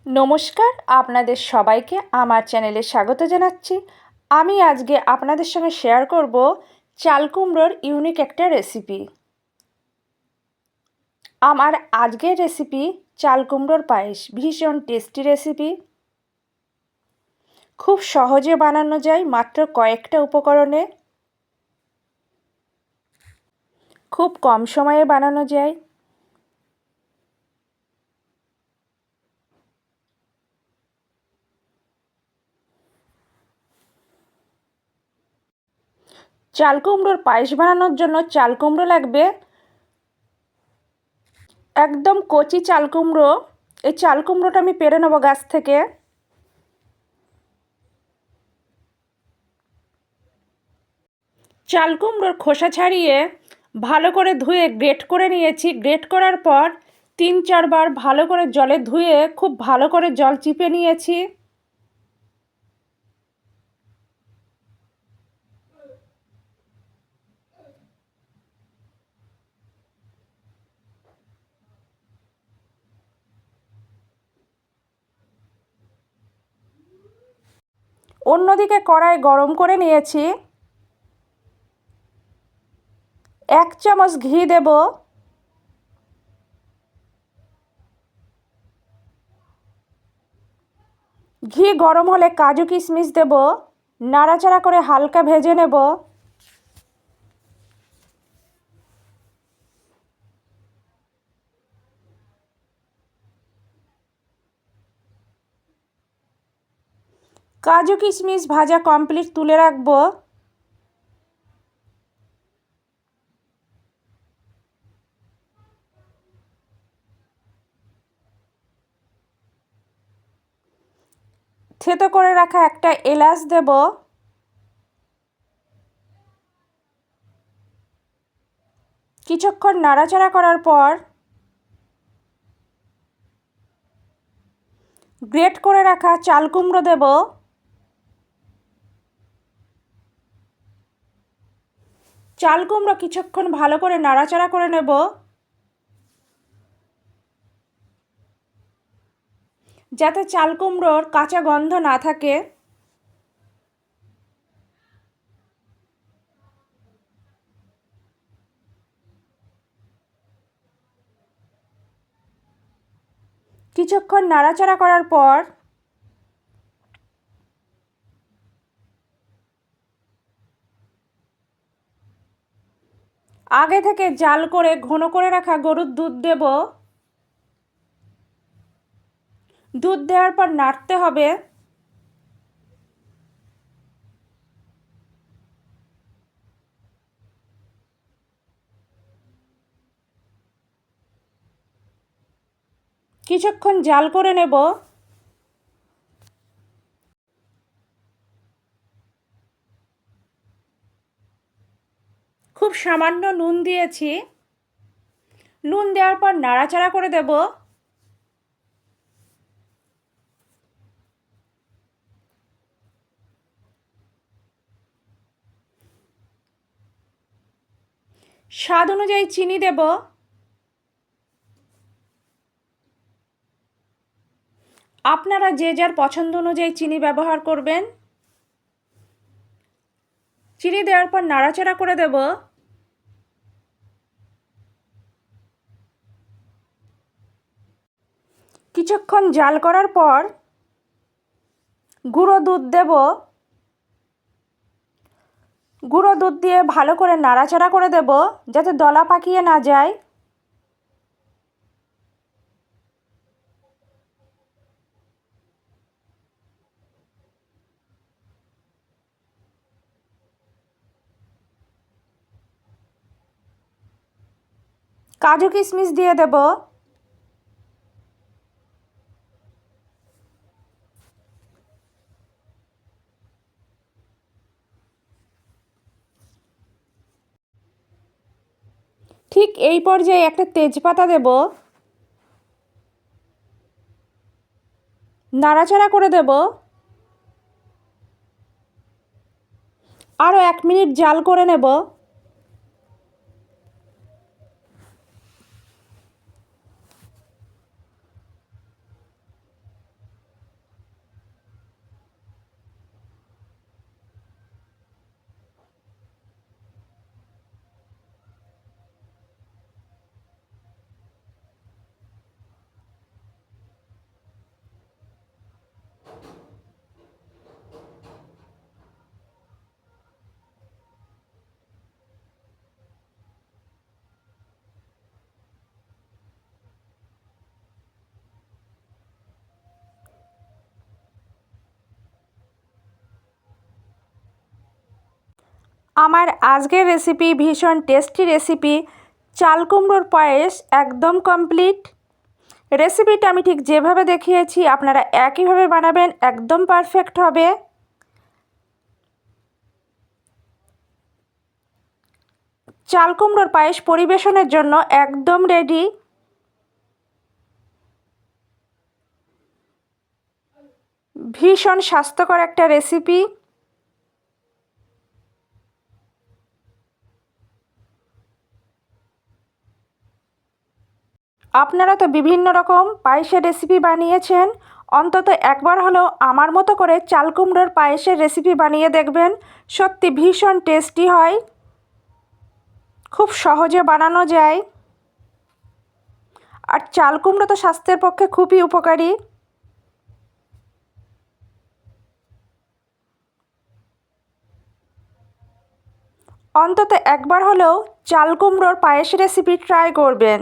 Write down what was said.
নমস্কার, আপনাদের সবাইকে আমার চ্যানেলে স্বাগত জানাচ্ছি। আমি আজকে আপনাদের সঙ্গে শেয়ার করব চাল কুমড়োর ইউনিক একটা রেসিপি। আমার আজকের রেসিপি চাল কুমড়োর পায়েস। ভীষণ টেস্টি রেসিপি, খুব সহজে বানানো যায় মাত্র কয়েকটা উপকরণে, খুব কম সময়ে বানানো যায়। চাল কুমড়োর পায়েস বানানোর জন্য চাল কুমড়ো লাগবে, একদম কচি চাল কুমড়ো। এই চাল কুমড়োটা আমি পেড়ে নেবো গাছ থেকে। চাল কুমড়োর খোসা ছাড়িয়ে ভালো করে ধুয়ে গ্রেট করে নিয়েছি। গ্রেট করার পর 3-4 বার ভালো করে জলে ধুয়ে খুব ভালো করে জল চিপে নিয়েছি। অন্যদিকে কড়াই গরম করে নিয়েছি। 1 চামচ ঘি দেব। ঘি গরম হলে কাজু কিশমিশ দেব, নাড়াচাড়া করে হালকা ভেজে নেব। কাজু কিশমিশ ভাজা কমপ্লিট, তুলে রাখবো। থেতো করে রাখা একটা এলাচ দেব। কিছুক্ষণ নাড়াচাড়া করার পর গ্রেট করে রাখা চাল কুমড়ো দেব। চাল কুমড়ো কিছুক্ষণ ভালো করে নাড়াচাড়া করে নেব, যাতে চাল কুমড়োর কাঁচা গন্ধ না থাকে। কিছুক্ষণ নাড়াচাড়া করার পর আগে থেকে জাল করে ঘন করে রাখা গরুর দুধ দেব। দুধ দেওয়ার পর নাড়তে হবে। কিছুক্ষণ জাল করে নেব। খুব সামান্য নুন দিয়েছি। নুন দেওয়ার পর নাড়াচাড়া করে দেব। স্বাদ অনুযায়ী চিনি দেব। আপনারা যে যার পছন্দ অনুযায়ী চিনি ব্যবহার করবেন। চিনি দেওয়ার পর নাড়াচাড়া করে দেব। কিছুক্ষণ জাল করার পর গুঁড়ো দুধ দেব। গুঁড়ো দুধ দিয়ে ভালো করে নাড়াচাড়া করে দেব, যাতে দলা পাকিয়ে না যায়। কাজু কিশমিশ দিয়ে দেব। ঠিক এই পর্যায়ে একটা তেজপাতা দেব। নাড়াচাড়া করে দেব। আরও 1 মিনিট জাল করে নেব। আমার আজকের রেসিপি ভীষণ টেস্টি রেসিপি, চাল কুমড়োর পায়েস একদম কমপ্লিট। রেসিপিটা আমি ঠিক যেভাবে দেখিয়েছি আপনারা একইভাবে বানাবেন, একদম পারফেক্ট হবে। চাল কুমড়োর পায়েস পরিবেশনের জন্য একদম রেডি। ভীষণ স্বাস্থ্যকর একটা রেসিপি। আপনারা তো বিভিন্ন রকম পায়েসের রেসিপি বানিয়েছেন, অন্তত একবার হলেও আমার মতো করে চাল কুমড়োর পায়েসের রেসিপি বানিয়ে দেখবেন। সত্যি ভীষণ টেস্টি হয়, খুব সহজে বানানো যায়। আর চাল কুমড়ো তো স্বাস্থ্যের পক্ষে খুবই উপকারী। অন্তত একবার হলেও চাল কুমড়োর পায়েস রেসিপি ট্রাই করবেন।